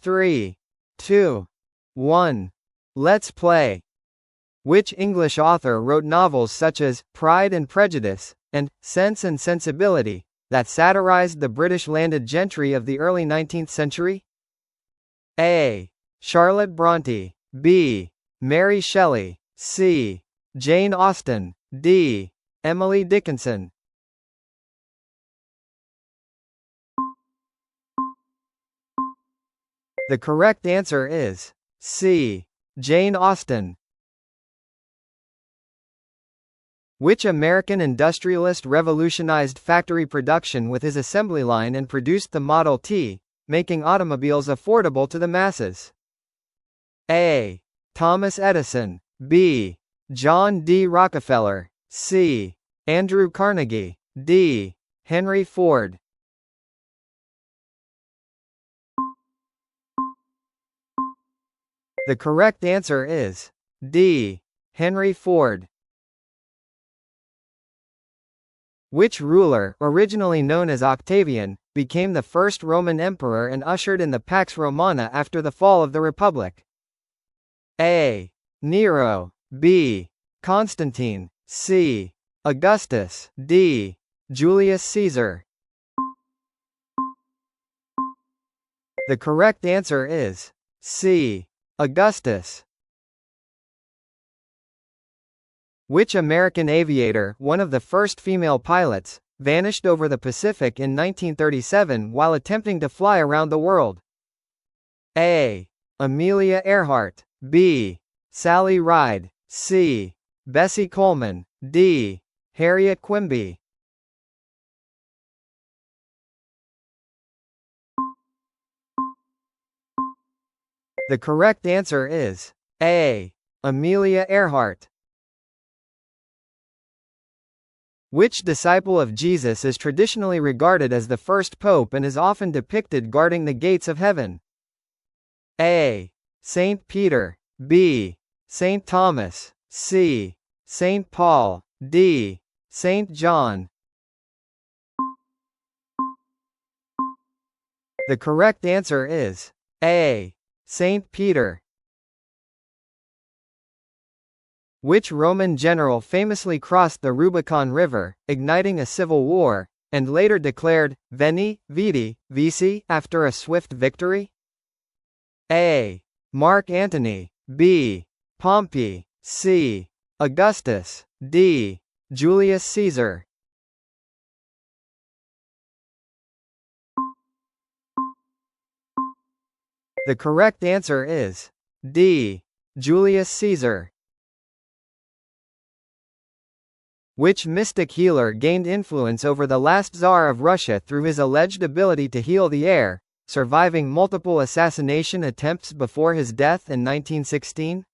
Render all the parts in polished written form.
3, 2, 1. Let's play. Which English author wrote novels such as Pride and Prejudice and Sense and Sensibility that satirized the British landed gentry of the early 19th century? A. Charlotte Bronte. B. Mary Shelley. C. Jane Austen. D. Emily Dickinson. The correct answer is C. Jane Austen. Which American industrialist revolutionized factory production with his assembly line and produced the Model T, making automobiles affordable to the masses? A. Thomas Edison. B. John D. Rockefeller. C. Andrew Carnegie. D. Henry Ford. The correct answer is D. Henry Ford. Which ruler, originally known as Octavian, became the first Roman emperor and ushered in the Pax Romana after the fall of the Republic? A. Nero. B. Constantine. C. Augustus. D. Julius Caesar. The correct answer is C. Augustus. Which American aviator, one of the first female pilots, vanished over the Pacific in 1937 while attempting to fly around the world? A. Amelia Earhart. B. Sally Ride. C. Bessie Coleman. D. Harriet Quimby. The correct answer is A. Amelia Earhart. Which disciple of Jesus is traditionally regarded as the first pope and is often depicted guarding the gates of heaven? A. Saint Peter. B. Saint Thomas. C. Saint Paul. D. Saint John. The correct answer is A. Saint Peter. Which Roman general famously crossed the Rubicon River, igniting a civil war, and later declared, Veni, Vidi, Vici, after a swift victory? A. Mark Antony. B. Pompey. C. Augustus. D. Julius Caesar. The correct answer is D. Julius Caesar. Which mystic healer gained influence over the last Tsar of Russia through his alleged ability to heal the air, surviving multiple assassination attempts before his death in 1916?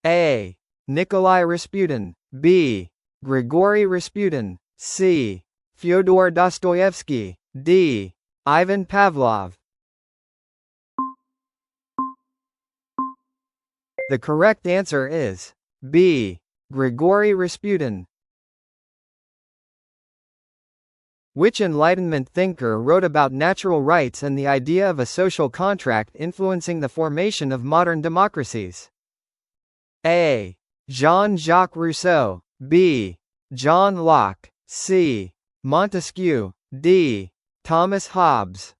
A. Nikolai Rasputin. B. Grigory Rasputin. C. Fyodor Dostoevsky. D. Ivan Pavlov. The correct answer is B. Grigory Rasputin. Which Enlightenment thinker wrote about natural rights and the idea of a social contract influencing the formation of modern democracies? A. Jean-Jacques Rousseau. B. John Locke. C. Montesquieu. D. Thomas Hobbes.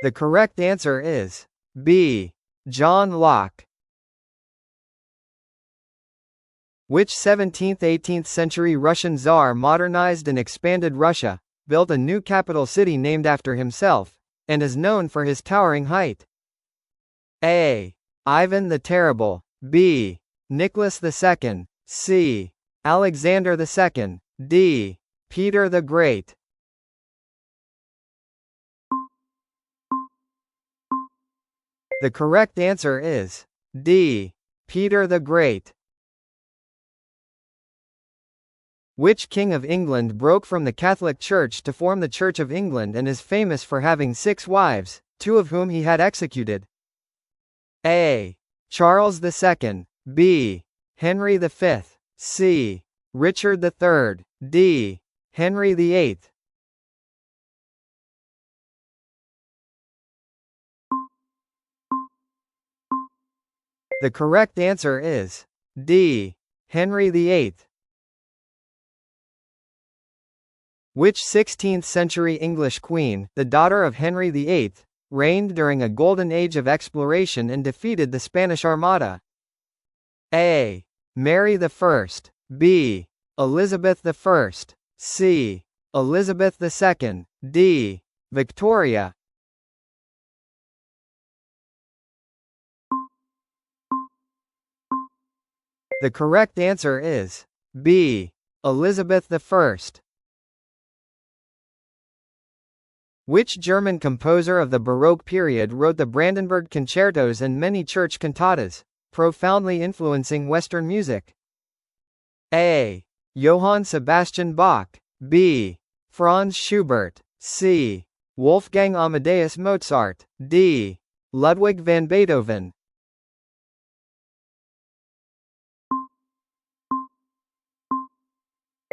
The correct answer is B. John Locke. Which 17th–18th century Russian Tsar modernized and expanded Russia, built a new capital city named after himself, and is known for his towering height? A. Ivan the Terrible. B. Nicholas II. C. Alexander II. D. Peter the Great. The correct answer is D. Peter the Great. Which King of England broke from the Catholic Church to form the Church of England and is famous for having 6 wives, 2 of whom he had executed? A. Charles II. B. Henry V. C. Richard III. D. Henry VIII. The correct answer is D. Henry VIII. Which 16th-century English queen, the daughter of Henry VIII, reigned during a golden age of exploration and defeated the Spanish Armada? A. Mary I. B. Elizabeth I. C. Elizabeth II. D. Victoria. The correct answer is B. Elizabeth I. Which German composer of the Baroque period wrote the Brandenburg concertos and many church cantatas, profoundly influencing Western music? A. Johann Sebastian Bach. B. Franz Schubert. C. Wolfgang Amadeus Mozart. D. Ludwig van Beethoven.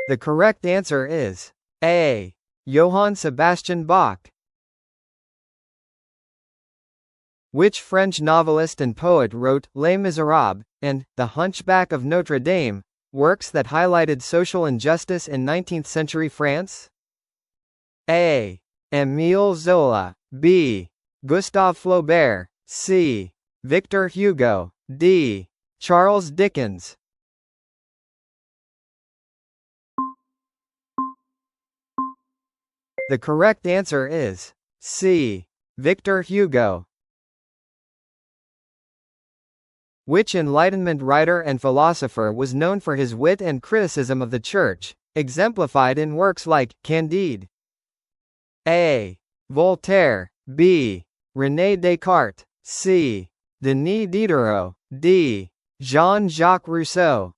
The correct answer is A. Johann Sebastian Bach. Which French novelist and poet wrote Les Miserables and The Hunchback of Notre Dame, works that highlighted social injustice in 19th-century France? A. Émile Zola. B. Gustave Flaubert. C. Victor Hugo. D. Charles Dickens. The correct answer is C. Victor Hugo. Which Enlightenment writer and philosopher was known for his wit and criticism of the Church, exemplified in works like Candide? A. Voltaire. B. René Descartes. C. Denis Diderot. D. Jean-Jacques Rousseau.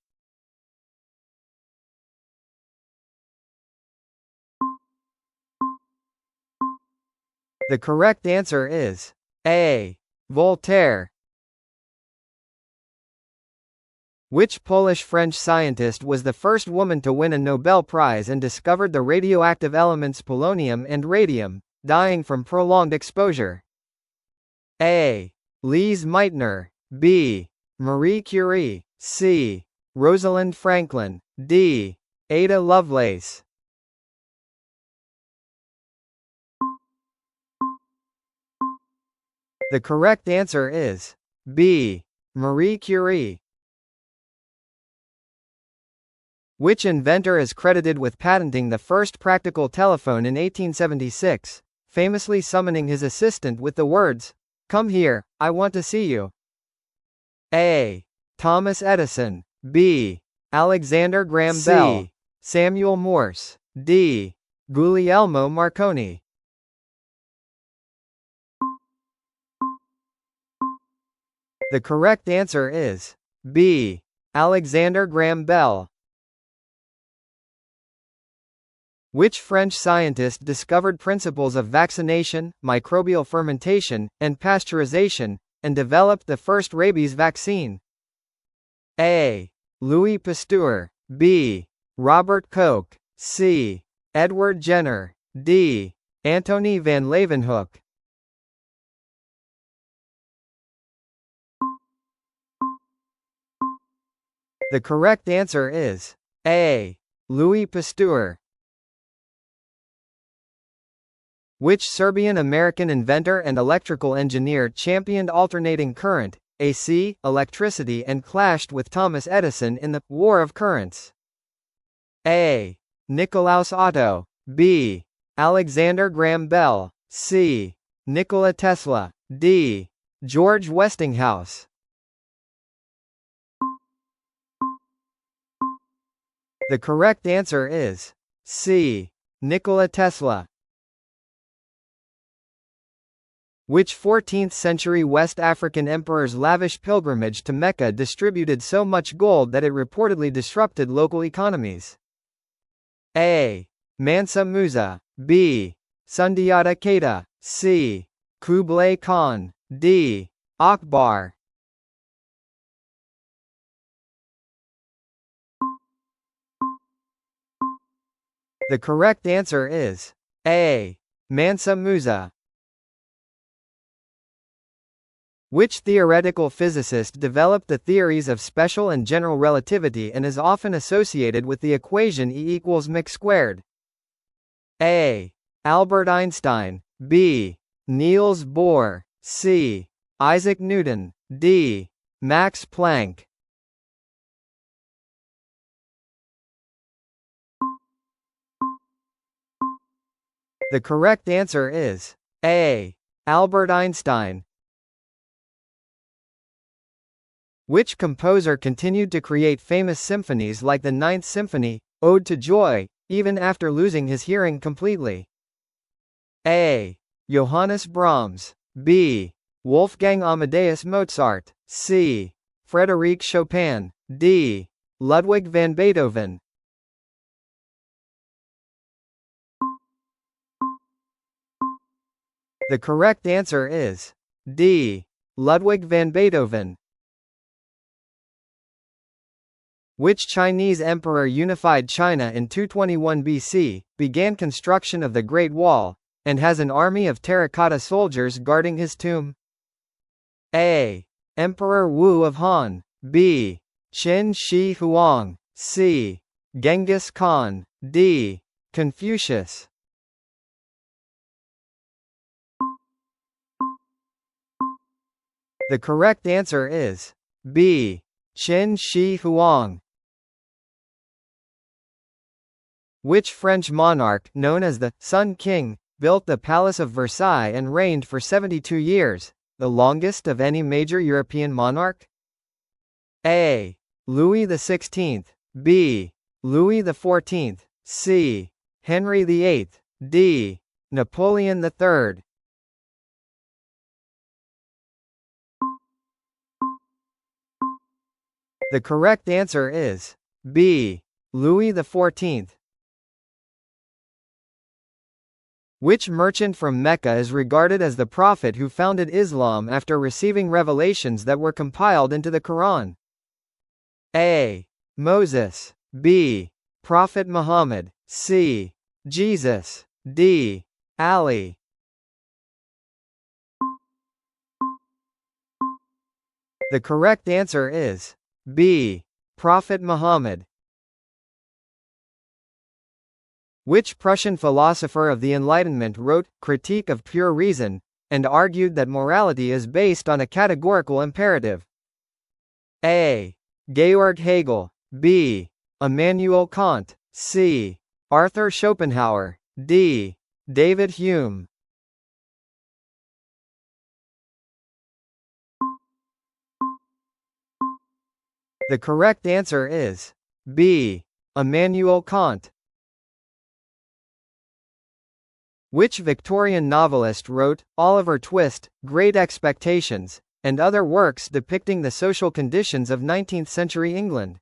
The correct answer is A. Voltaire. Which Polish-French scientist was the first woman to win a Nobel Prize and discovered the radioactive elements polonium and radium, dying from prolonged exposure? A. Lise Meitner. B. Marie Curie. C. Rosalind Franklin. D. Ada Lovelace. The correct answer is B. Marie Curie. Which inventor is credited with patenting the first practical telephone in 1876, famously summoning his assistant with the words, "Come here, I want to see you"? A. Thomas Edison. B. Alexander Graham Bell. C. Samuel Morse. D. Guglielmo Marconi. The correct answer is B. Alexander Graham Bell. Which French scientist discovered principles of vaccination, microbial fermentation, and pasteurization, and developed the first rabies vaccine? A. Louis Pasteur. B. Robert Koch. C. Edward Jenner. D. Antony van Leeuwenhoek. The correct answer is A. Louis Pasteur. Which Serbian-American inventor and electrical engineer championed alternating current, AC, electricity and clashed with Thomas Edison in the War of Currents? A. Nicolaus Otto. B. Alexander Graham Bell. C. Nikola Tesla. D. George Westinghouse. The correct answer is C. Nikola Tesla. Which 14th-century West African emperor's lavish pilgrimage to Mecca distributed so much gold that it reportedly disrupted local economies? A. Mansa Musa. B. Sundiata Keita. C. Kublai Khan. D. Akbar. The correct answer is A. Mansa Musa. Which theoretical physicist developed the theories of special and general relativity and is often associated with the equation E equals mc squared? A. Albert Einstein. B. Niels Bohr. C. Isaac Newton. D. Max Planck. The correct answer is A. Albert Einstein. Which composer continued to create famous symphonies like the Ninth Symphony, Ode to Joy, even after losing his hearing completely? A. Johannes Brahms. B. Wolfgang Amadeus Mozart. C. Frédéric Chopin. D. Ludwig van Beethoven. The correct answer is D. Ludwig van Beethoven. Which Chinese emperor unified China in 221 BC, began construction of the Great Wall, and has an army of terracotta soldiers guarding his tomb? A. Emperor Wu of Han. B. Qin Shi Huang. C. Genghis Khan. D. Confucius. The correct answer is B. Qin Shi Huang. Which French monarch, known as the Sun King, built the Palace of Versailles and reigned for 72 years, the longest of any major European monarch? A. Louis XVI. B. Louis XIV. C. Henry VIII. D. Napoleon III. The correct answer is B. Louis XIV. Which merchant from Mecca is regarded as the prophet who founded Islam after receiving revelations that were compiled into the Quran? A. Moses. B. Prophet Muhammad. C. Jesus. D. Ali. The correct answer is B. Prophet Muhammad. Which Prussian philosopher of the Enlightenment wrote Critique of Pure Reason, and argued that morality is based on a categorical imperative? A. Georg Hegel. B. Immanuel Kant. C. Arthur Schopenhauer. D. David Hume. The correct answer is B. Immanuel Kant. Which Victorian novelist wrote Oliver Twist, Great Expectations, and other works depicting the social conditions of 19th-century England?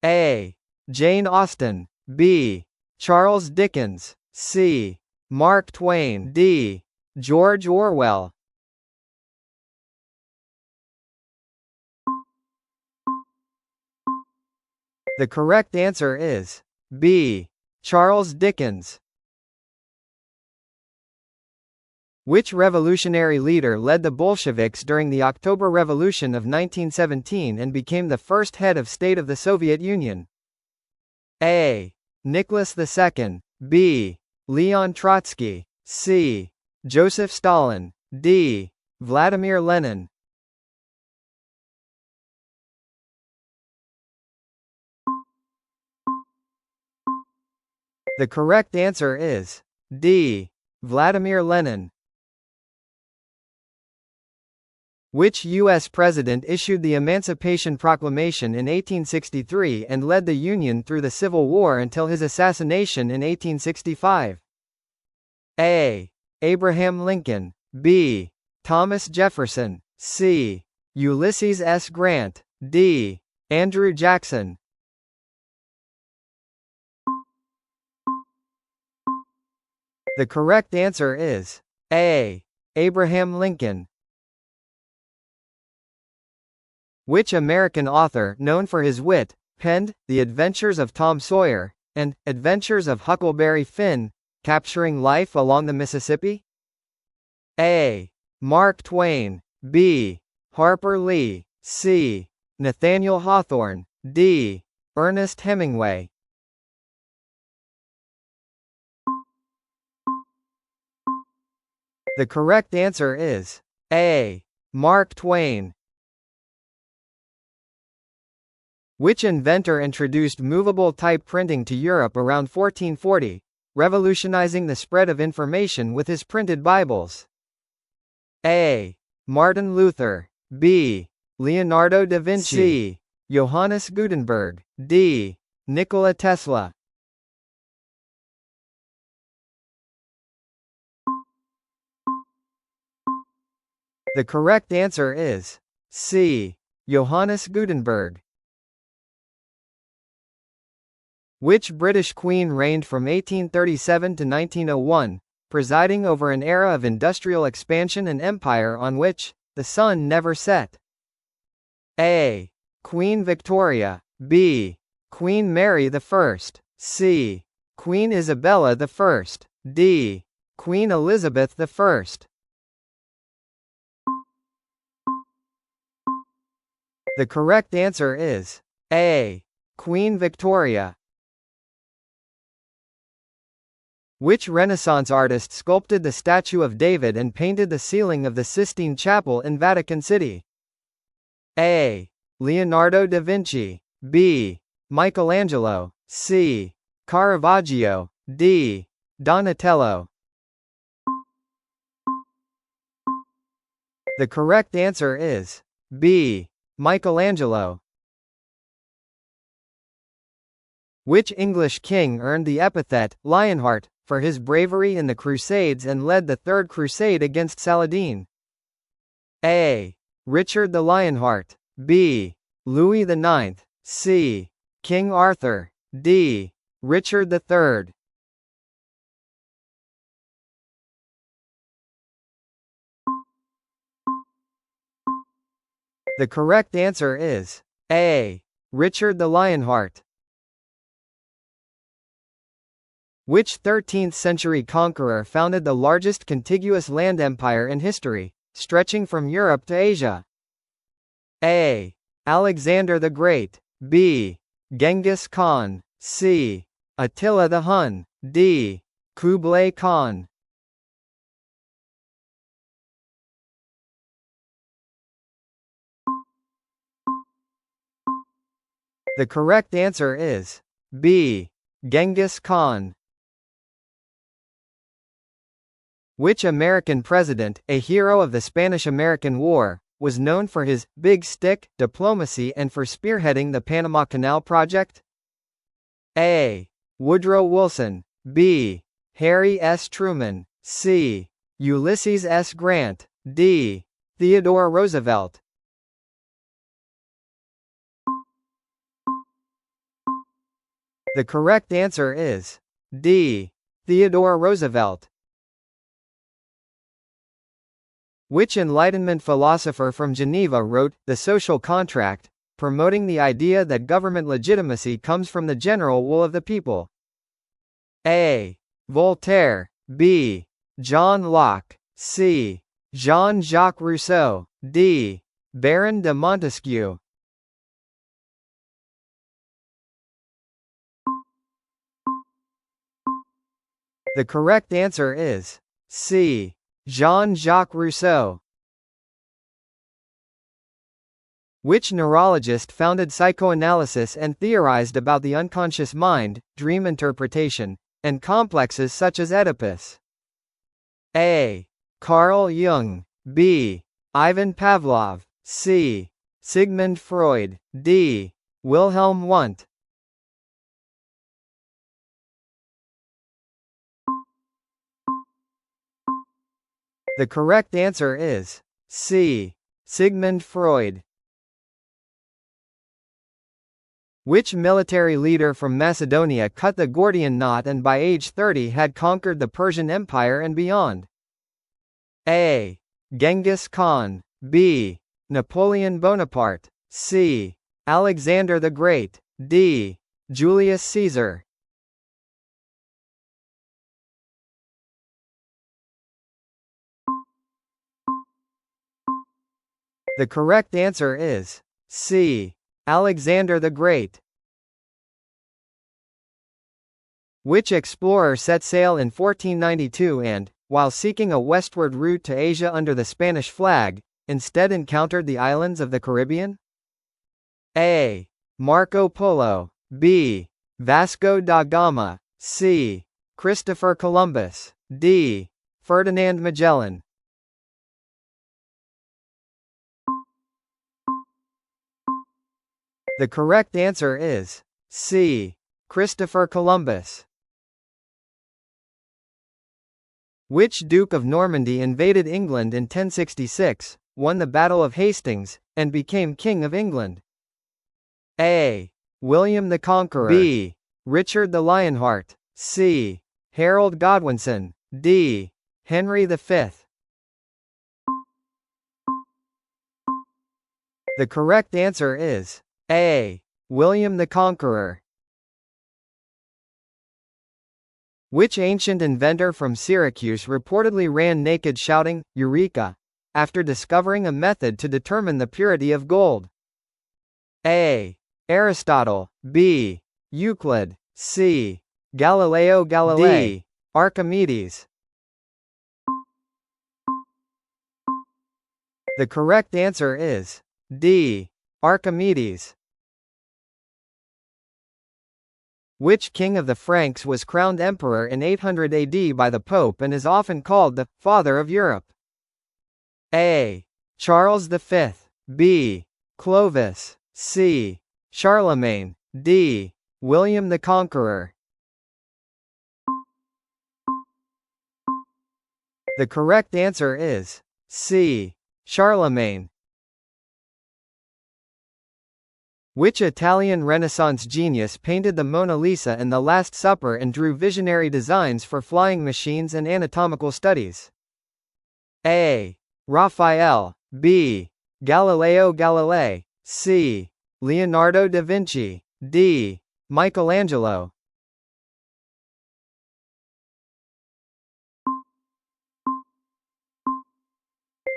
A. Jane Austen. B. Charles Dickens. C. Mark Twain. D. George Orwell. The correct answer is B. Charles Dickens. Which revolutionary leader led the Bolsheviks during the October Revolution of 1917 and became the first head of state of the Soviet Union? A. Nicholas II. B. Leon Trotsky. C. Joseph Stalin. D. Vladimir Lenin. The correct answer is D. Vladimir Lenin. Which U.S. president issued the Emancipation Proclamation in 1863 and led the Union through the Civil War until his assassination in 1865? A. Abraham Lincoln. B. Thomas Jefferson. C. Ulysses S. Grant. D. Andrew Jackson. The correct answer is A. Abraham Lincoln. Which American author, known for his wit, penned The Adventures of Tom Sawyer and Adventures of Huckleberry Finn, Capturing Life Along the Mississippi? A. Mark Twain. B. Harper Lee. C. Nathaniel Hawthorne. D. Ernest Hemingway. The correct answer is A. Mark Twain. Which inventor introduced movable type printing to Europe around 1440, revolutionizing the spread of information with his printed Bibles? A. Martin Luther. B. Leonardo da Vinci. C. Johannes Gutenberg. D. Nikola Tesla. The correct answer is C. Johannes Gutenberg. Which British queen reigned from 1837 to 1901, presiding over an era of industrial expansion and empire on which the sun never set? A. Queen Victoria. B. Queen Mary I. C. Queen Isabella I. D. Queen Elizabeth I. The correct answer is A. Queen Victoria. Which Renaissance artist sculpted the statue of David and painted the ceiling of the Sistine Chapel in Vatican City? A. Leonardo da Vinci. B. Michelangelo. C. Caravaggio. D. Donatello. The correct answer is B. Michelangelo. Which English king earned the epithet Lionheart for his bravery in the Crusades and led the Third Crusade against Saladin? A. Richard the Lionheart. B. Louis IX. C. King Arthur. D. Richard III. The correct answer is A. Richard the Lionheart. Which 13th-century conqueror founded the largest contiguous land empire in history, stretching from Europe to Asia? A. Alexander the Great. B. Genghis Khan. C. Attila the Hun. D. Kublai Khan. The correct answer is B. Genghis Khan. Which American president, a hero of the Spanish-American War, was known for his big stick diplomacy and for spearheading the Panama Canal Project? A. Woodrow Wilson. B. Harry S. Truman. C. Ulysses S. Grant. D. Theodore Roosevelt. The correct answer is D. Theodore Roosevelt. Which Enlightenment philosopher from Geneva wrote The Social Contract, promoting the idea that government legitimacy comes from the general will of the people? A. Voltaire. B. John Locke. C. Jean-Jacques Rousseau. D. Baron de Montesquieu. The correct answer is C. Jean-Jacques Rousseau. Which neurologist founded psychoanalysis and theorized about the unconscious mind, dream interpretation, and complexes such as Oedipus? A. Carl Jung. B. Ivan Pavlov. C. Sigmund Freud. D. Wilhelm Wundt. The correct answer is C. Sigmund Freud. Which military leader from Macedonia cut the Gordian knot and by age 30 had conquered the Persian Empire and beyond? A. Genghis Khan. B. Napoleon Bonaparte. C. Alexander the Great. D. Julius Caesar. The correct answer is C. Alexander the Great. Which explorer set sail in 1492 and, while seeking a westward route to Asia under the Spanish flag, instead encountered the islands of the Caribbean? A. Marco Polo. B. Vasco da Gama. C. Christopher Columbus. D. Ferdinand Magellan. The correct answer is C. Christopher Columbus. Which Duke of Normandy invaded England in 1066, won the Battle of Hastings, and became King of England? A. William the Conqueror. B. Richard the Lionheart. C. Harold Godwinson. D. Henry V. The correct answer is A. William the Conqueror. Which ancient inventor from Syracuse reportedly ran naked shouting, "Eureka!" after discovering a method to determine the purity of gold? A. Aristotle. B. Euclid. C. Galileo Galilei. D. Archimedes. The correct answer is D. Archimedes. Which king of the Franks was crowned emperor in 800 AD by the Pope and is often called the Father of Europe? A. Charles V. B. Clovis. C. Charlemagne. D. William the Conqueror. The correct answer is C. Charlemagne. Which Italian Renaissance genius painted the Mona Lisa and the Last Supper and drew visionary designs for flying machines and anatomical studies? A. Raphael. B. Galileo Galilei. C. Leonardo da Vinci. D. Michelangelo.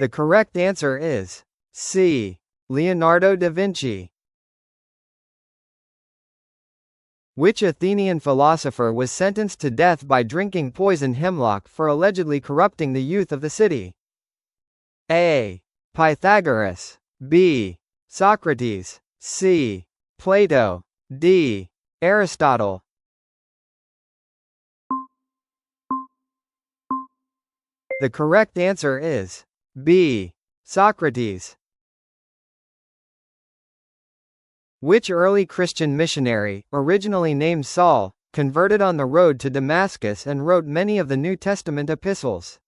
The correct answer is C. Leonardo da Vinci. Which Athenian philosopher was sentenced to death by drinking poisoned hemlock for allegedly corrupting the youth of the city? A. Pythagoras. B. Socrates. C. Plato. D. Aristotle. The correct answer is B. Socrates. Which early Christian missionary, originally named Saul, converted on the road to Damascus and wrote many of the New Testament epistles?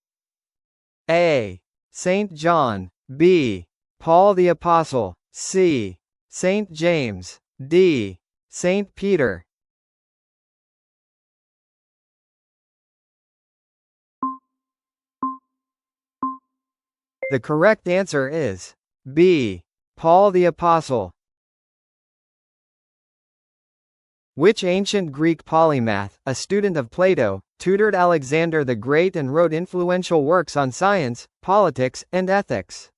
A. Saint John. B. Paul the Apostle. C. Saint James. D. Saint Peter. The correct answer is B. Paul the Apostle. Which ancient Greek polymath, a student of Plato, tutored Alexander the Great and wrote influential works on science, politics, and ethics?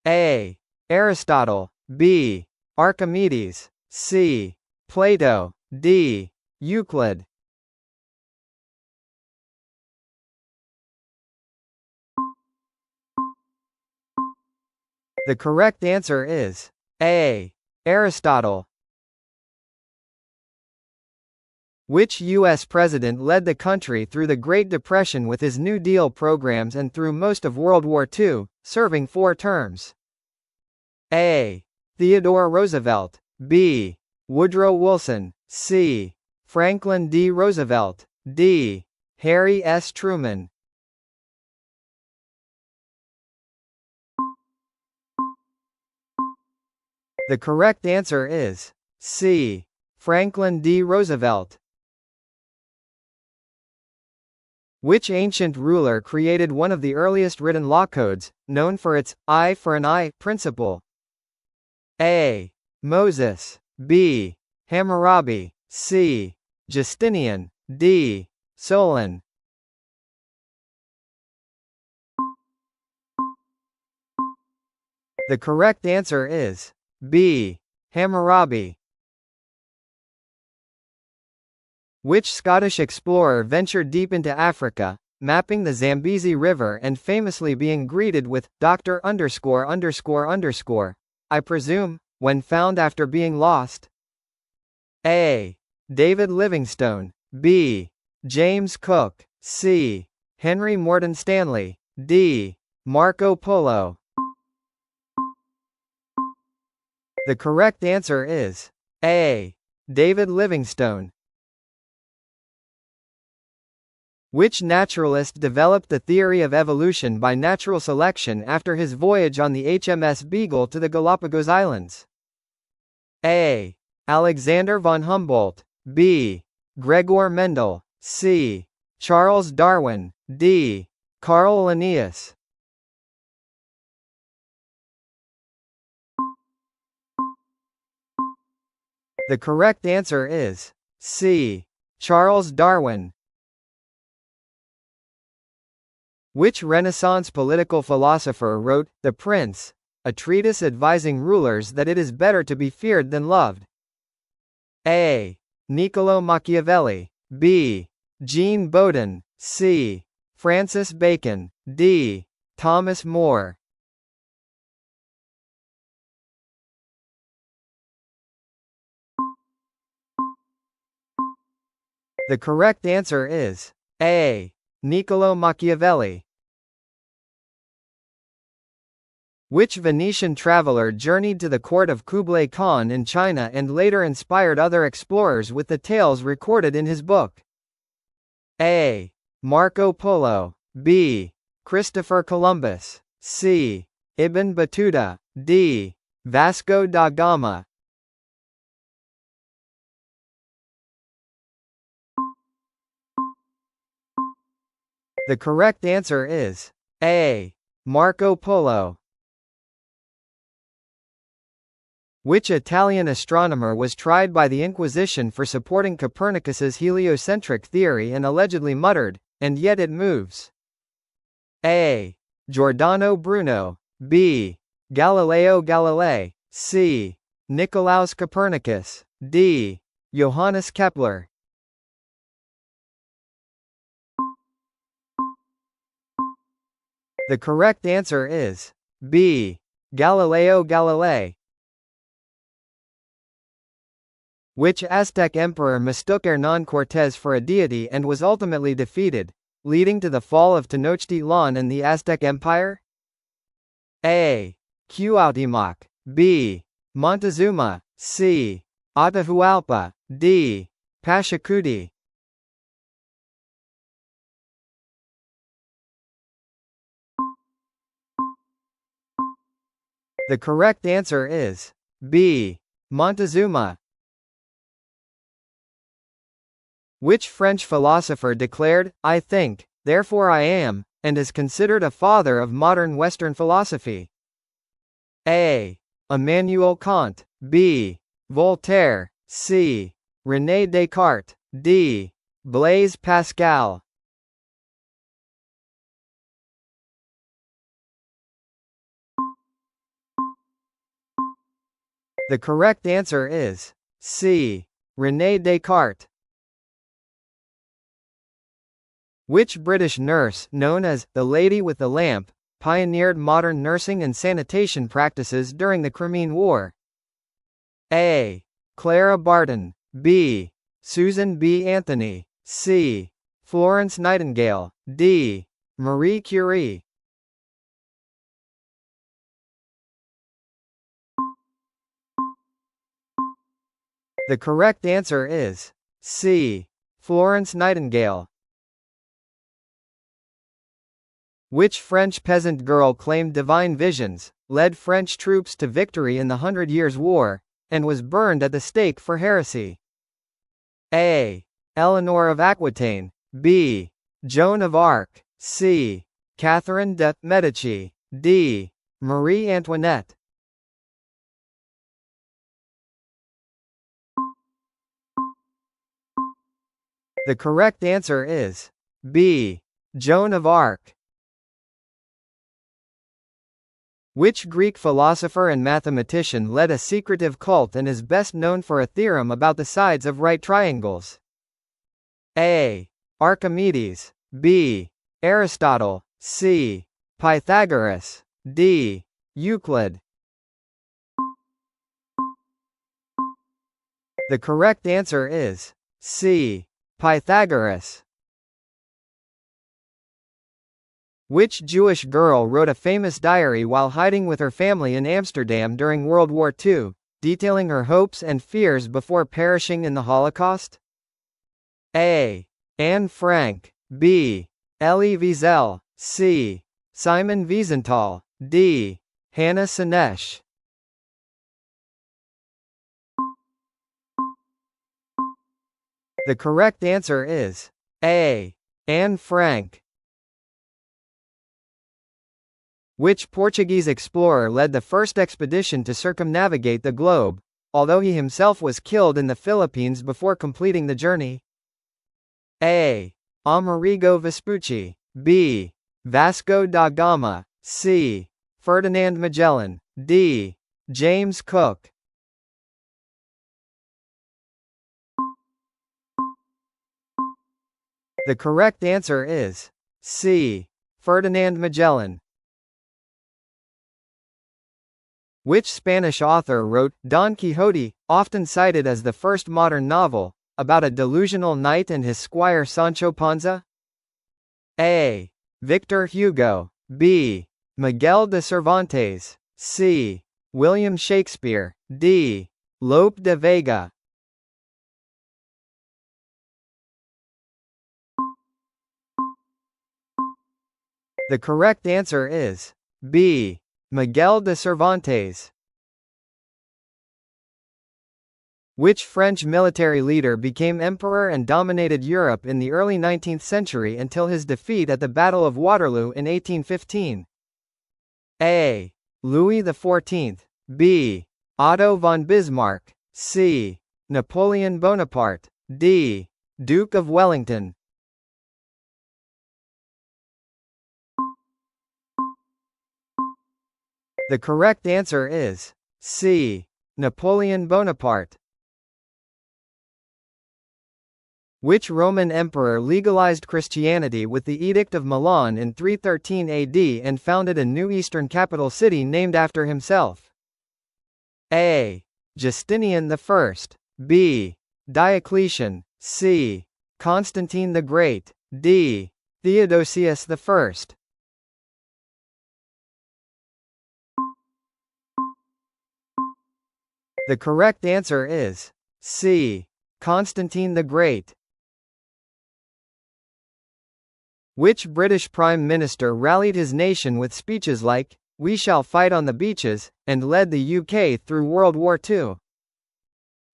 A. Aristotle. B. Archimedes. C. Plato. D. Euclid. The correct answer is A. Aristotle. Which U.S. president led the country through the Great Depression with his New Deal programs and through most of World War II, serving 4 terms? A. Theodore Roosevelt. B. Woodrow Wilson. C. Franklin D. Roosevelt. D. Harry S. Truman. The correct answer is C. Franklin D. Roosevelt. Which ancient ruler created one of the earliest written law codes, known for its eye for an eye principle? A. Moses. B. Hammurabi. C. Justinian. D. Solon. The correct answer is B. Hammurabi. Which Scottish explorer ventured deep into Africa, mapping the Zambezi River and famously being greeted with Dr. I presume, when found after being lost? A. David Livingstone. B. James Cook. C. Henry Morton Stanley. D. Marco Polo. The correct answer is A. David Livingstone. Which naturalist developed the theory of evolution by natural selection after his voyage on the HMS Beagle to the Galapagos Islands? A. Alexander von Humboldt. B. Gregor Mendel. C. Charles Darwin. D. Carl Linnaeus. The correct answer is C. Charles Darwin. Which Renaissance political philosopher wrote The Prince, a treatise advising rulers that it is better to be feared than loved? A. Niccolò Machiavelli. B. Jean Bodin. C. Francis Bacon. D. Thomas More. The correct answer is A. Niccolò Machiavelli. Which Venetian traveler journeyed to the court of Kublai Khan in China and later inspired other explorers with the tales recorded in his book? A. Marco Polo. B. Christopher Columbus. C. Ibn Battuta. D. Vasco da Gama. The correct answer is A. Marco Polo. Which Italian astronomer was tried by the Inquisition for supporting Copernicus's heliocentric theory and allegedly muttered, "And yet it moves"? A. Giordano Bruno. B. Galileo Galilei. C. Nicolaus Copernicus. D. Johannes Kepler. The correct answer is B. Galileo Galilei. Which Aztec emperor mistook Hernán Cortés for a deity and was ultimately defeated, leading to the fall of Tenochtitlan and the Aztec Empire? A. Cuauhtémoc. B. Montezuma. C. Atahualpa. D. Pachacuti. The correct answer is B. Montezuma. Which French philosopher declared, "I think, therefore I am," and is considered a father of modern Western philosophy? A. Immanuel Kant. B. Voltaire. C. René Descartes. D. Blaise Pascal. The correct answer is C. René Descartes. Which British nurse, known as the Lady with the Lamp, pioneered modern nursing and sanitation practices during the Crimean War? A. Clara Barton. B. Susan B. Anthony. C. Florence Nightingale. D. Marie Curie. The correct answer is C. Florence Nightingale. Which French peasant girl claimed divine visions, led French troops to victory in the 100 Years' War, and was burned at the stake for heresy? A. Eleanor of Aquitaine. B. Joan of Arc. C. Catherine de' Medici. D. Marie Antoinette. The correct answer is B. Joan of Arc. Which Greek philosopher and mathematician led a secretive cult and is best known for a theorem about the sides of right triangles? A. Archimedes. B. Aristotle. C. Pythagoras. D. Euclid. The correct answer is C. Pythagoras. Which Jewish girl wrote a famous diary while hiding with her family in Amsterdam during World War II, detailing her hopes and fears before perishing in the Holocaust? A. Anne Frank. B. Elie Wiesel. C. Simon Wiesenthal. D. Hannah Sinesh. The correct answer is A. Anne Frank. Which Portuguese explorer led the first expedition to circumnavigate the globe, although he himself was killed in the Philippines before completing the journey? A. Amerigo Vespucci. B. Vasco da Gama. C. Ferdinand Magellan. D. James Cook. The correct answer is C. Ferdinand Magellan. Which Spanish author wrote Don Quixote, often cited as the first modern novel, about a delusional knight and his squire Sancho Panza? A. Victor Hugo. B. Miguel de Cervantes. C. William Shakespeare. D. Lope de Vega. The correct answer is B. Miguel de Cervantes. Which French military leader became emperor and dominated Europe in the early 19th century until his defeat at the Battle of Waterloo in 1815? A. Louis XIV. B. Otto von Bismarck. C. Napoleon Bonaparte. D. Duke of Wellington. The correct answer is C. Napoleon Bonaparte. Which Roman emperor legalized Christianity with the Edict of Milan in 313 AD and founded a new eastern capital city named after himself? A. Justinian I. B. Diocletian. C. Constantine the Great. D. Theodosius I. The correct answer is C. Constantine the Great. Which British Prime Minister rallied his nation with speeches like, "We shall fight on the beaches," and led the UK through World War II?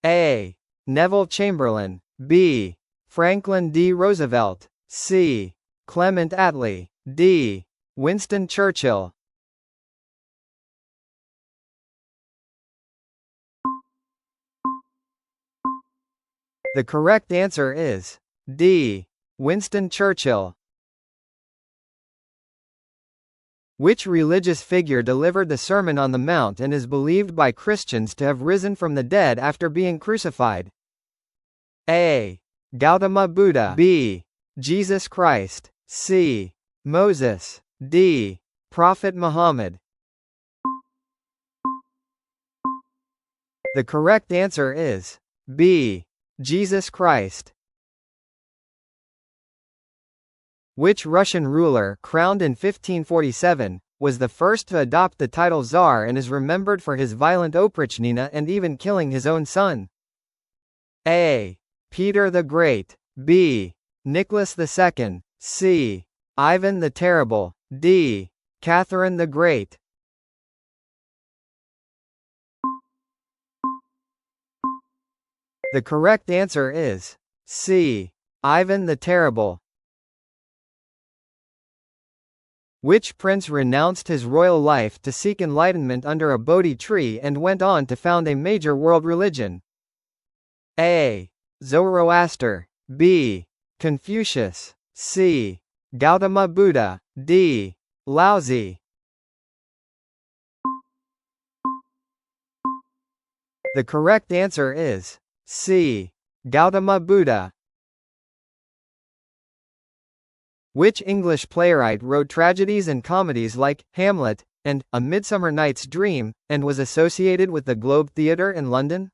A. Neville Chamberlain. B. Franklin D. Roosevelt. C. Clement Attlee. D. Winston Churchill. The correct answer is D. Winston Churchill. Which religious figure delivered the Sermon on the Mount and is believed by Christians to have risen from the dead after being crucified? A. Gautama Buddha. B. Jesus Christ. C. Moses. D. Prophet Muhammad. The correct answer is B. Jesus Christ. Which Russian ruler, crowned in 1547, was the first to adopt the title Tsar and is remembered for his violent oprichnina and even killing his own son? A. Peter the Great. B. Nicholas II. C. Ivan the Terrible. D. Catherine the Great. The correct answer is C. Ivan the Terrible. Which prince renounced his royal life to seek enlightenment under a Bodhi tree and went on to found a major world religion? A. Zoroaster. B. Confucius. C. Gautama Buddha. D. Laozi. The correct answer is C. Gautama Buddha. Which English playwright wrote tragedies and comedies like Hamlet and A Midsummer Night's Dream, and was associated with the Globe Theatre in London?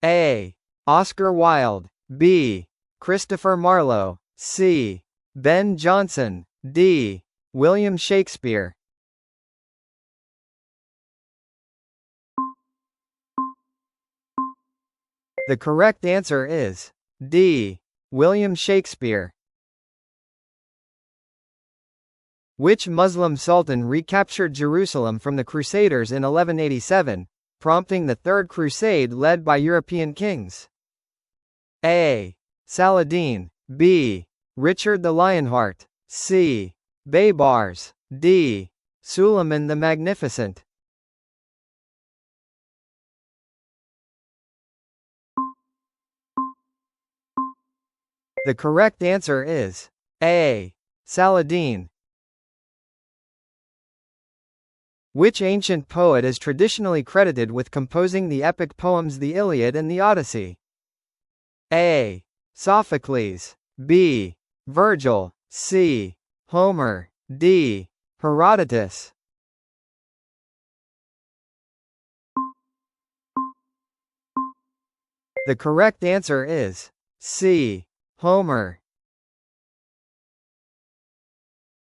A. Oscar Wilde. B. Christopher Marlowe. C. Ben Jonson. D. William Shakespeare. The correct answer is D. William Shakespeare. Which Muslim sultan recaptured Jerusalem from the Crusaders in 1187, prompting the Third Crusade led by European kings? A. Saladin. B. Richard the Lionheart. C. Baybars. D. Suleiman the Magnificent. The correct answer is A. Saladin. Which ancient poet is traditionally credited with composing the epic poems The Iliad and the Odyssey? A. Sophocles. B. Virgil. C. Homer. D. Herodotus. The correct answer is C. Homer.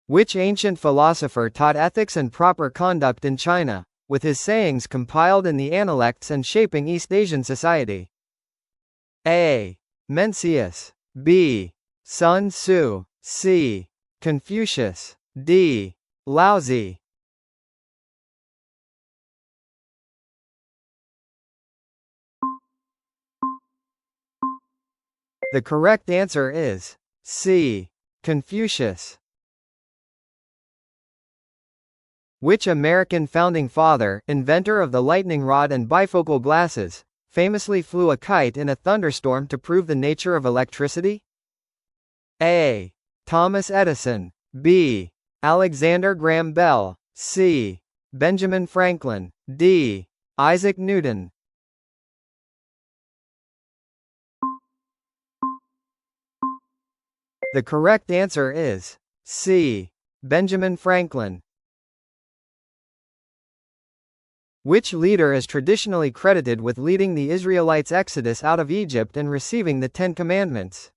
Which ancient philosopher taught ethics and proper conduct in China, with his sayings compiled in the Analects and shaping East Asian society? A. Mencius. B. Sun Tzu. C. Confucius. D. Laozi. The correct answer is C. Confucius. Which American founding father, inventor of the lightning rod and bifocal glasses, famously flew a kite in a thunderstorm to prove the nature of electricity? A. Thomas Edison. B. Alexander Graham Bell. C. Benjamin Franklin. D. Isaac Newton. The correct answer is C. Benjamin Franklin. Which leader is traditionally credited with leading the Israelites' exodus out of Egypt and receiving the Ten Commandments?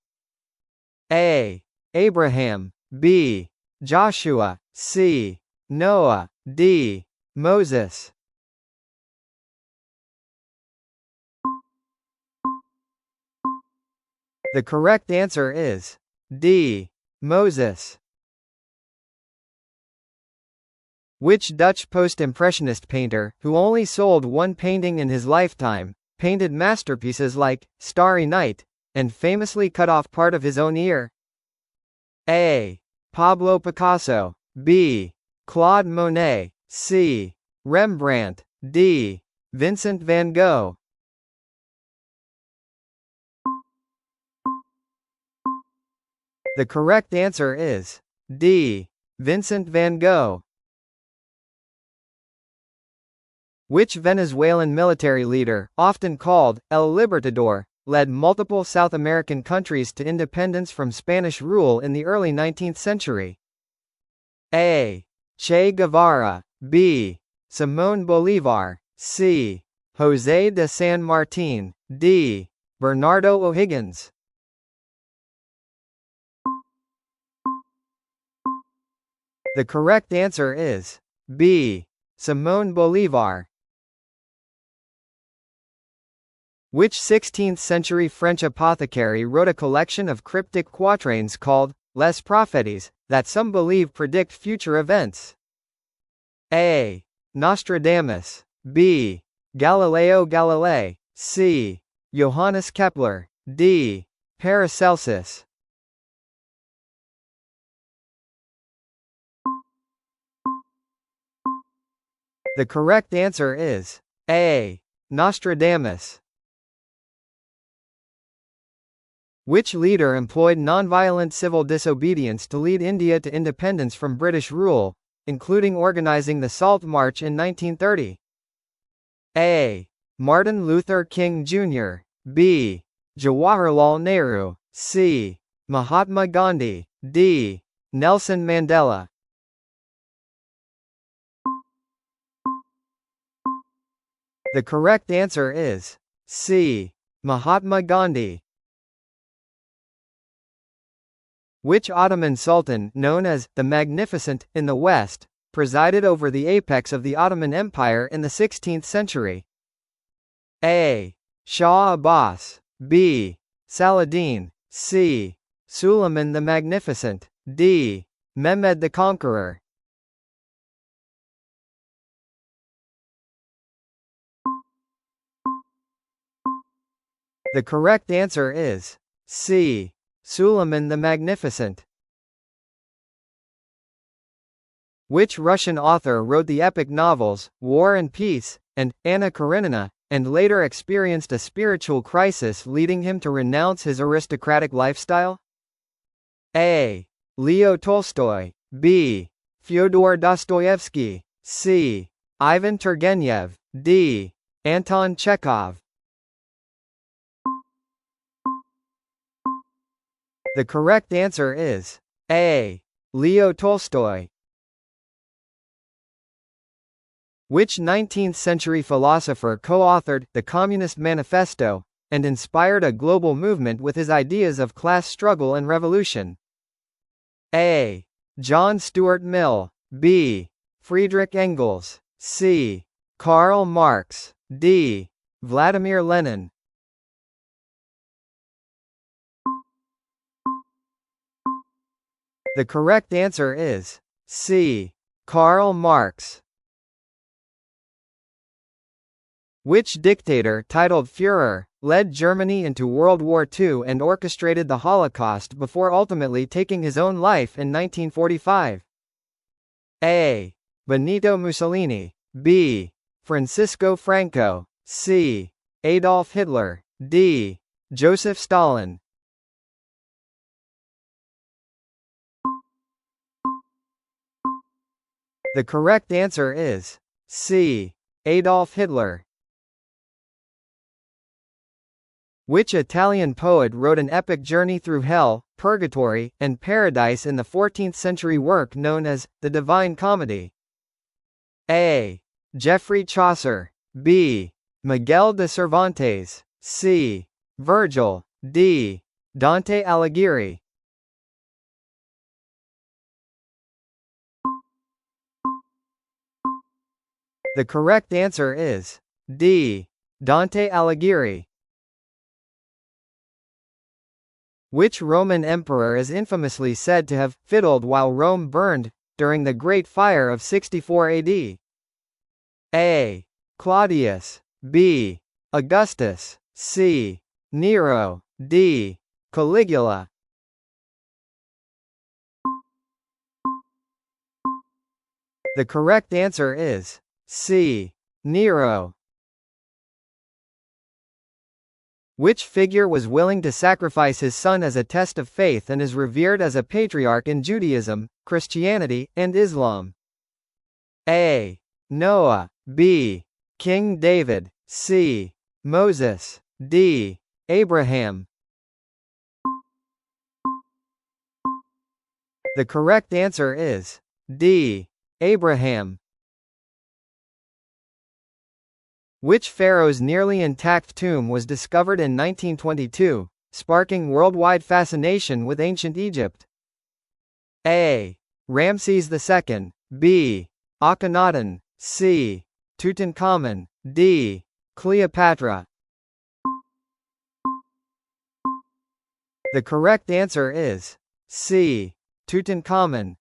A. Abraham. B. Joshua. C. Noah. D. Moses. The correct answer is D. Moses. Which Dutch post-impressionist painter, who only sold one painting in his lifetime, painted masterpieces like Starry Night, and famously cut off part of his own ear? A. Pablo Picasso. B. Claude Monet. C. Rembrandt. D. Vincent van Gogh. The correct answer is D. Vincent van Gogh. Which Venezuelan military leader, often called El Libertador, led multiple South American countries to independence from Spanish rule in the early 19th century? A. Che Guevara. B. Simón Bolívar. C. José de San Martín. D. Bernardo O'Higgins. The correct answer is B. Simón Bolívar. Which 16th-century French apothecary wrote a collection of cryptic quatrains called Les Prophéties, that some believe predict future events? A. Nostradamus. B. Galileo Galilei. C. Johannes Kepler. D. Paracelsus. The correct answer is A. Nostradamus. Which leader employed nonviolent civil disobedience to lead India to independence from British rule, including organizing the Salt March in 1930? A. Martin Luther King Jr., B. Jawaharlal Nehru, C. Mahatma Gandhi, D. Nelson Mandela. The correct answer is C. Mahatma Gandhi. Which Ottoman Sultan, known as the Magnificent in the West, presided over the apex of the Ottoman Empire in the 16th century? A. Shah Abbas, B. Saladin, C. Suleiman the Magnificent, D. Mehmed the Conqueror. The correct answer is C. Suleiman the Magnificent. Which Russian author wrote the epic novels War and Peace and Anna Karenina, and later experienced a spiritual crisis leading him to renounce his aristocratic lifestyle? A. Leo Tolstoy, B. Fyodor Dostoevsky, C. Ivan Turgenev, D. Anton Chekhov. The correct answer is A. Leo Tolstoy. Which 19th-century philosopher co-authored the Communist Manifesto and inspired a global movement with his ideas of class struggle and revolution? A. John Stuart Mill, B. Friedrich Engels, C. Karl Marx, D. Vladimir Lenin. The correct answer is C. Karl Marx. Which dictator, titled Führer, led Germany into World War II and orchestrated the Holocaust before ultimately taking his own life in 1945? A. Benito Mussolini, B. Francisco Franco, C. Adolf Hitler, D. Joseph Stalin. The correct answer is C. Adolf Hitler. Which Italian poet wrote an epic journey through hell, purgatory, and paradise in the 14th century work known as the Divine Comedy? A. Geoffrey Chaucer, B. Miguel de Cervantes, C. Virgil, D. Dante Alighieri. The correct answer is D. Dante Alighieri. Which Roman emperor is infamously said to have fiddled while Rome burned during the Great Fire of 64 AD? A. Claudius, B. Augustus, C. Nero, D. Caligula. The correct answer is C. Nero. Which figure was willing to sacrifice his son as a test of faith and is revered as a patriarch in Judaism, Christianity, and Islam? A. Noah, B. King David, C. Moses, D. Abraham. The correct answer is D. Abraham. Which pharaoh's nearly intact tomb was discovered in 1922, sparking worldwide fascination with ancient Egypt? A. Ramses II, B. Akhenaten, C. Tutankhamun, D. Cleopatra. The correct answer is C. Tutankhamun.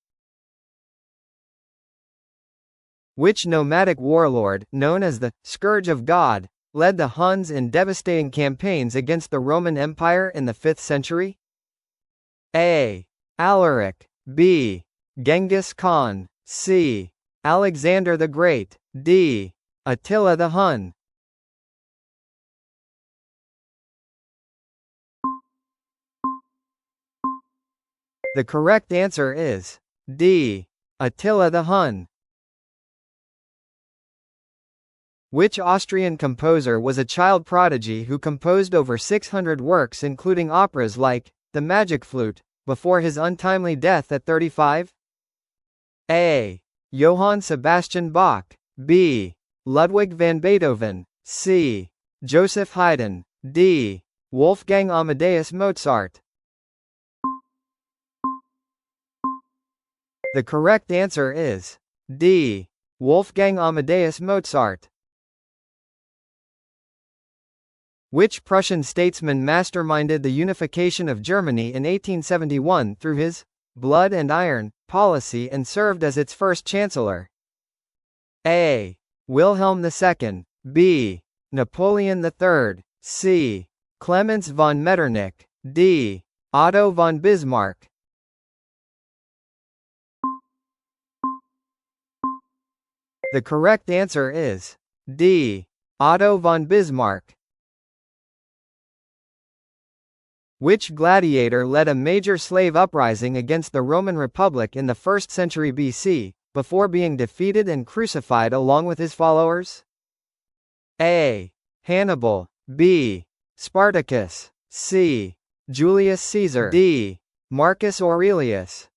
Which nomadic warlord, known as the Scourge of God, led the Huns in devastating campaigns against the Roman Empire in the 5th century? A. Alaric, B. Genghis Khan, C. Alexander the Great, D. Attila the Hun. The correct answer is D. Attila the Hun. Which Austrian composer was a child prodigy who composed over 600 works including operas like The Magic Flute, before his untimely death at 35? A. Johann Sebastian Bach. B. Ludwig van Beethoven. C. Joseph Haydn. D. Wolfgang Amadeus Mozart. The correct answer is D. Wolfgang Amadeus Mozart. Which Prussian statesman masterminded the unification of Germany in 1871 through his blood and iron policy and served as its first chancellor? A. Wilhelm II. B. Napoleon III. C. Clemens von Metternich. D. Otto von Bismarck. The correct answer is D. Otto von Bismarck. Which gladiator led a major slave uprising against the Roman Republic in the 1st century BC, before being defeated and crucified along with his followers? A. Hannibal. B. Spartacus. C. Julius Caesar. D. Marcus Aurelius.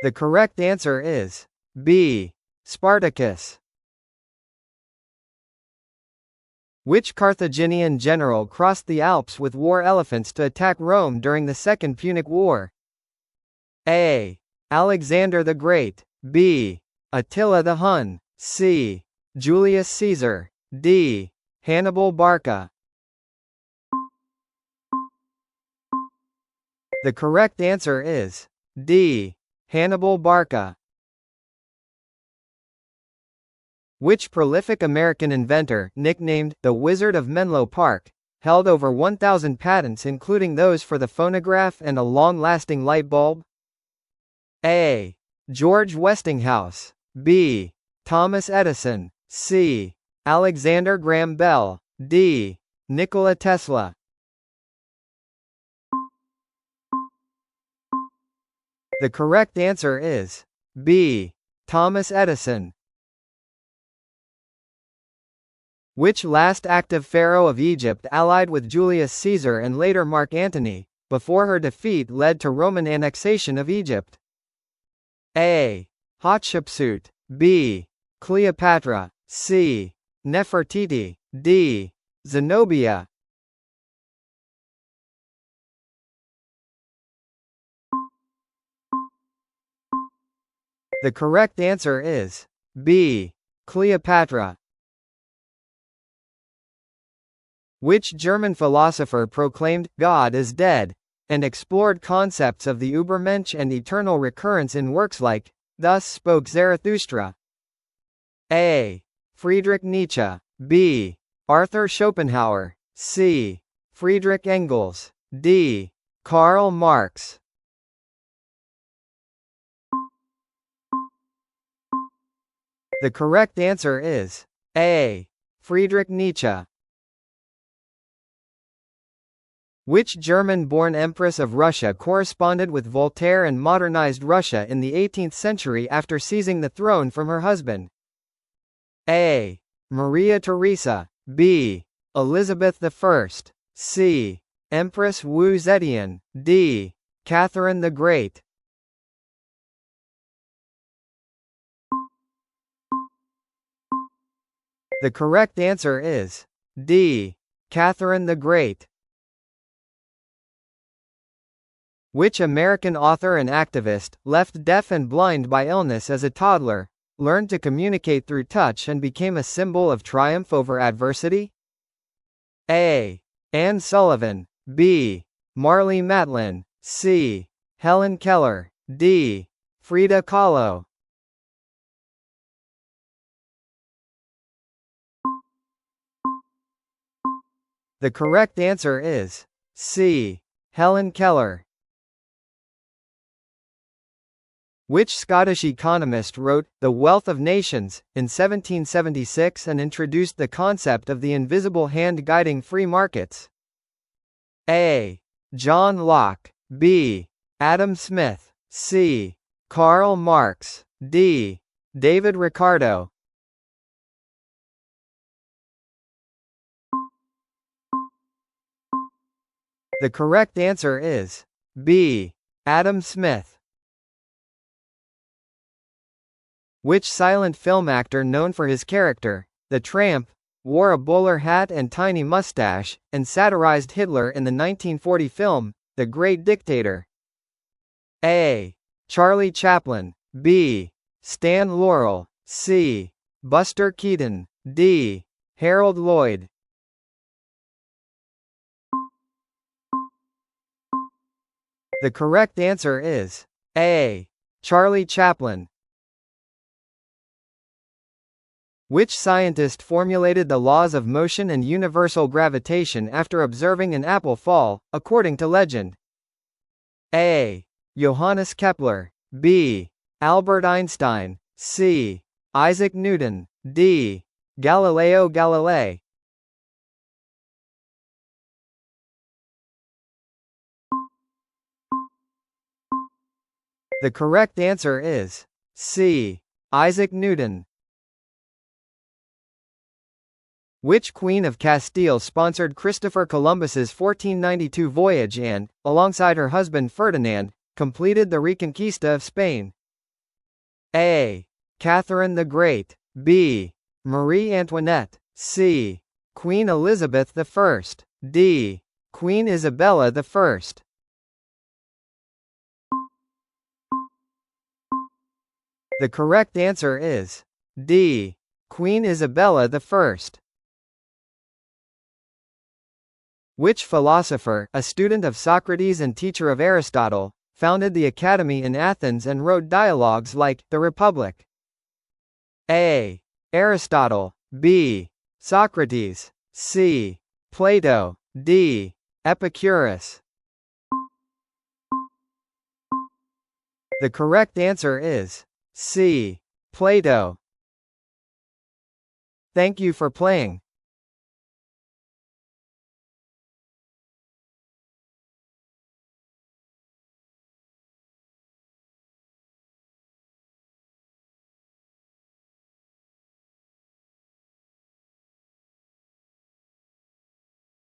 The correct answer is B. Spartacus. Which Carthaginian general crossed the Alps with war elephants to attack Rome during the Second Punic War? A. Alexander the Great. B. Attila the Hun. C. Julius Caesar. D. Hannibal Barca. The correct answer is D. Hannibal Barca. Which prolific American inventor, nicknamed the Wizard of Menlo Park, held over 1,000 patents including those for the phonograph and a long-lasting light bulb? A. George Westinghouse. B. Thomas Edison. C. Alexander Graham Bell. D. Nikola Tesla. The correct answer is B. Thomas Edison. Which last active pharaoh of Egypt allied with Julius Caesar and later Mark Antony, before her defeat led to Roman annexation of Egypt? A. Hatshepsut. B. Cleopatra. C. Nefertiti. D. Zenobia. The correct answer is B. Cleopatra. Which German philosopher proclaimed God is dead and explored concepts of the Übermensch and eternal recurrence in works like Thus Spoke Zarathustra? A. Friedrich Nietzsche. B. Arthur Schopenhauer. C. Friedrich Engels. D. Karl Marx. The correct answer is A. Friedrich Nietzsche. Which German-born Empress of Russia corresponded with Voltaire and modernized Russia in the 18th century after seizing the throne from her husband? A. Maria Theresa. B. Elizabeth I. C. Empress Wu Zetian. D. Catherine the Great. The correct answer is D. Catherine the Great. Which American author and activist, left deaf and blind by illness as a toddler, learned to communicate through touch and became a symbol of triumph over adversity? A. Anne Sullivan. B. Marlee Matlin. C. Helen Keller. D. Frida Kahlo. The correct answer is C. Helen Keller. Which Scottish economist wrote The Wealth of Nations in 1776 and introduced the concept of the invisible hand guiding free markets? A. John Locke. B. Adam Smith. C. Karl Marx. D. David Ricardo. The correct answer is B. Adam Smith. Which silent film actor known for his character, the Tramp, wore a bowler hat and tiny mustache, and satirized Hitler in the 1940 film, The Great Dictator? A. Charlie Chaplin. B. Stan Laurel. C. Buster Keaton. D. Harold Lloyd. The correct answer is A. Charlie Chaplin. Which scientist formulated the laws of motion and universal gravitation after observing an apple fall, according to legend? A. Johannes Kepler. B. Albert Einstein. C. Isaac Newton. D. Galileo Galilei. The correct answer is C. Isaac Newton. Which Queen of Castile sponsored Christopher Columbus's 1492 voyage and, alongside her husband Ferdinand, completed the Reconquista of Spain? A. Catherine the Great. B. Marie Antoinette. C. Queen Elizabeth I. D. Queen Isabella I. The correct answer is D. Queen Isabella I. Which philosopher, a student of Socrates and teacher of Aristotle, founded the Academy in Athens and wrote dialogues like The Republic? A. Aristotle. B. Socrates. C. Plato. D. Epicurus. The correct answer is C. Plato. Thank you for playing.